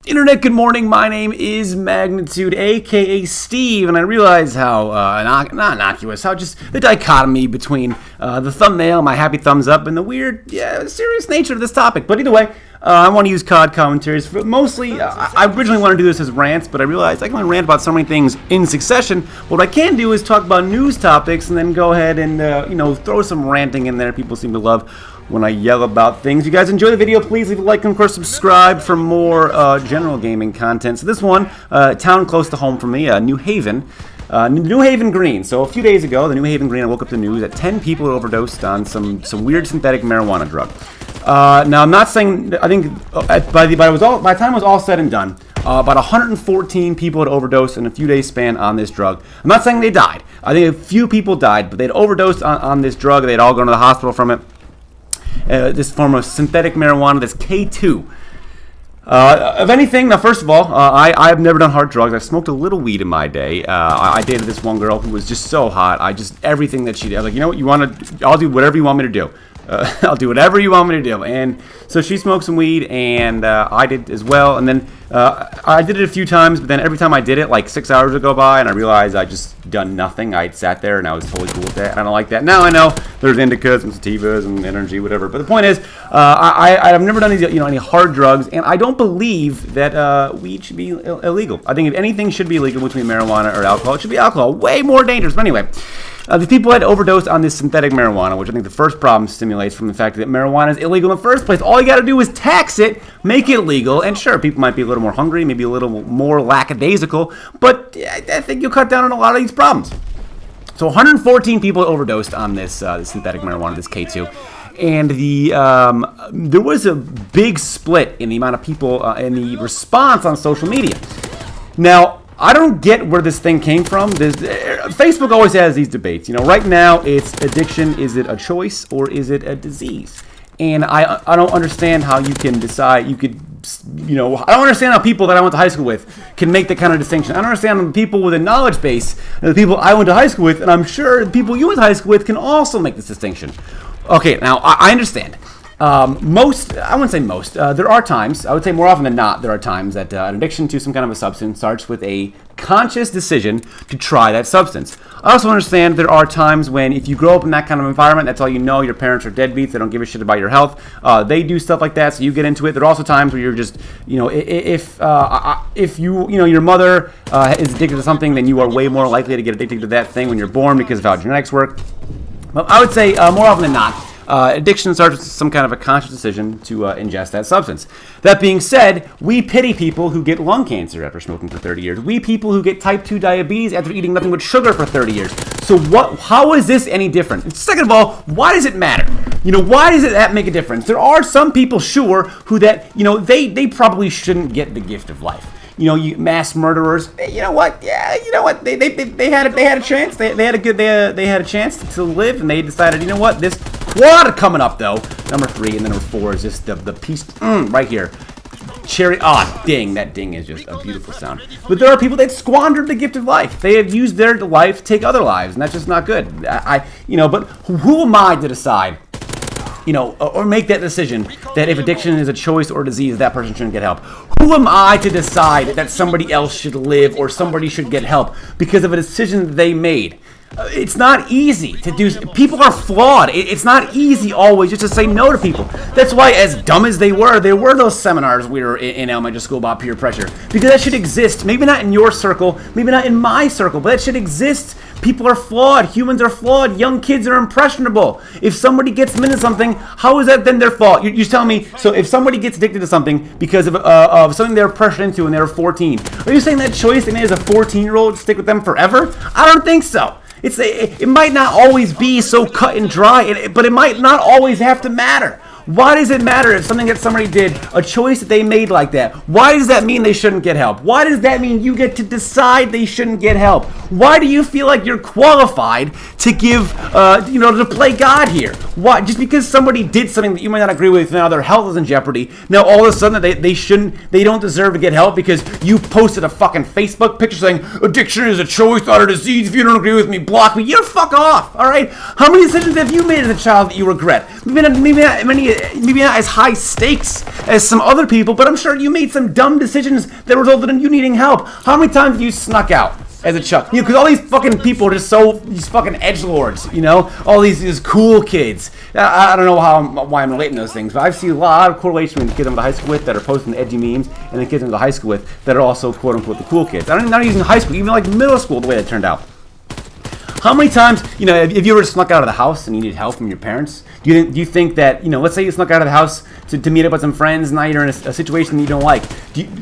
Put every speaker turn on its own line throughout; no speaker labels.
Internet, good morning. My name is Magnitude, aka Steve, and I realize how not innocuous, how just the dichotomy between the thumbnail, my happy thumbs up, and the weird, serious nature of this topic. But either way, I want to use COD commentaries. But mostly, I originally wanted to do this as rants, but I realized I can only rant about so many things in succession. What I can do is talk about news topics and then go ahead and throw some ranting in there. People seem to love when I yell about things. If you guys enjoy the video, please leave a like and of course subscribe for more general gaming content. So this one, town close to home for me, New Haven. New Haven Green. So a few days ago, the New Haven Green, I woke up to the news that 10 people had overdosed on some weird synthetic marijuana drug. Now I'm not saying, I think by the time it was all said and done, about 114 people had overdosed in a few days span on this drug. I'm not saying they died. I think a few people died, but they'd overdosed on this drug. They'd all gone to the hospital from it. This form of synthetic marijuana, this K2. Of anything, now first of all, I've never done hard drugs. I've smoked a little weed in my day. I dated this one girl who was just so hot. Everything that she did, I was like, you know what, I'll do whatever you want me to do. I'll do whatever you want me to do. And so she smoked some weed, and I did as well. And then I did it a few times, but then every time I did it, like 6 hours would go by, and I realized I just done nothing. I sat there, and I was totally cool with that. And I don't like that. Now I know there's indicas and sativas and energy, whatever. But the point is, I've never done any hard drugs, and I don't believe that weed should be illegal. I think if anything should be illegal between marijuana or alcohol, it should be alcohol. Way more dangerous. But anyway. The people had overdosed on this synthetic marijuana, which I think the first problem stimulates from the fact that marijuana is illegal in the first place. All you got to do is tax it, make it legal, and sure, people might be a little more hungry, maybe a little more lackadaisical, but I think you'll cut down on a lot of these problems. So 114 people overdosed on this synthetic marijuana, this K2. And there was a big split in the amount of people in the response on social media. Now, I don't get where this thing came from. Facebook always has these debates. Right now it's addiction. Is it a choice or is it a disease? And I don't understand how you can decide. I don't understand how people that I went to high school with can make that kind of distinction. I don't understand the people with a knowledge base and the people I went to high school with, and I'm sure the people you went to high school with can also make this distinction. Okay, now I understand. I wouldn't say most. There are times, I would say more often than not, there are times that an addiction to some kind of a substance starts with a conscious decision to try that substance. I also understand there are times when if you grow up in that kind of environment, that's all you know, your parents are deadbeats, they don't give a shit about your health, they do stuff like that, so you get into it. There are also times where you're just, if your mother is addicted to something, then you are way more likely to get addicted to that thing when you're born because of how genetics work. But I would say more often than not, addiction starts with some kind of a conscious decision to ingest that substance. That being said, we pity people who get lung cancer after smoking for 30 years. We people who get type 2 diabetes after eating nothing but sugar for 30 years. So how is this any different? And second of all, why does it matter? Why does that make a difference? There are some people, sure, who they probably shouldn't get the gift of life. Mass murderers. You know what? Yeah, you know what? They had a chance. They had a chance to live, and they decided, you know what? This quad coming up though. Number 3 and then number 4 is just the piece right here. Cherry. Ding! That ding is just a beautiful sound. But there are people that squandered the gift of life. They have used their life to take other lives, and that's just not good. But who am I to decide? Or make that decision that if addiction is a choice or disease, that person shouldn't get help. Who am I to decide that somebody else should live or somebody should get help because of a decision that they made? It's not easy to do. People are flawed. It's not easy always just to say no to people. That's why, as dumb as they were, there were those seminars we were in elementary school about peer pressure. Because that should exist. Maybe not in your circle, maybe not in my circle, but that should exist. People are flawed. Humans are flawed. Young kids are impressionable. If somebody gets them into something, how is that then their fault? You're telling me, so if somebody gets addicted to something because of something they were pressured into when they were 14, are you saying that choice they made as a 14-year-old stick with them forever? I don't think so. It might not always be so cut and dry, but it might not always have to matter. Why does it matter if something that somebody did, a choice that they made like that? Why does that mean they shouldn't get help? Why does that mean you get to decide they shouldn't get help? Why do you feel like you're qualified to give, to play God here? Why? Just because somebody did something that you might not agree with, now their health is in jeopardy. Now all of a sudden they don't deserve to get help because you posted a fucking Facebook picture saying addiction is a choice, not a disease. If you don't agree with me, block me. You're fuck off. All right. How many decisions have you made as a child that you regret? maybe not as high stakes as some other people, but I'm sure you made some dumb decisions that resulted in you needing help. How many times have you snuck out as a child? You know, because all these fucking people are just these fucking edgelords, you know? All these cool kids. I don't know why I'm relating those things, but I've seen a lot of correlation between the kids I went to high school with that are posting edgy memes and the kids I went to high school with that are also quote-unquote the cool kids. Not even high school, even like middle school, the way that turned out. How many times, you know, have you ever snuck out of the house and you needed help from your parents? Do you think that, you know, let's say you snuck out of the house to meet up with some friends, and now you're in a situation that you don't like.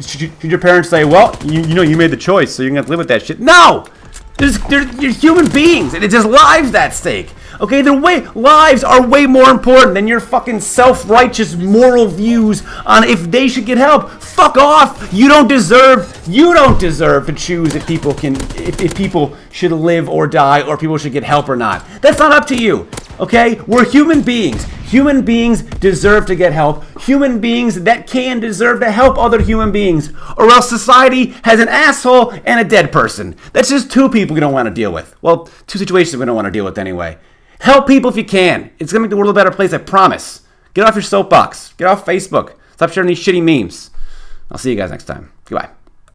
Should your parents say, well, you know, you made the choice, so you're going to have to live with that shit? No! They're human beings, and it's just lives at stake. Okay, lives are way more important than your fucking self-righteous moral views on if they should get help. Fuck off! You don't deserve to choose if people should live or die, or people should get help or not. That's not up to you. Okay, we're human beings. Human beings deserve to get help. Human beings that can deserve to help other human beings, or else society has an asshole and a dead person. That's just two people we don't want to deal with. Well, two situations we don't want to deal with anyway. Help people if you can. It's going to make the world a better place, I promise. Get off your soapbox. Get off Facebook. Stop sharing these shitty memes. I'll see you guys next time. Goodbye.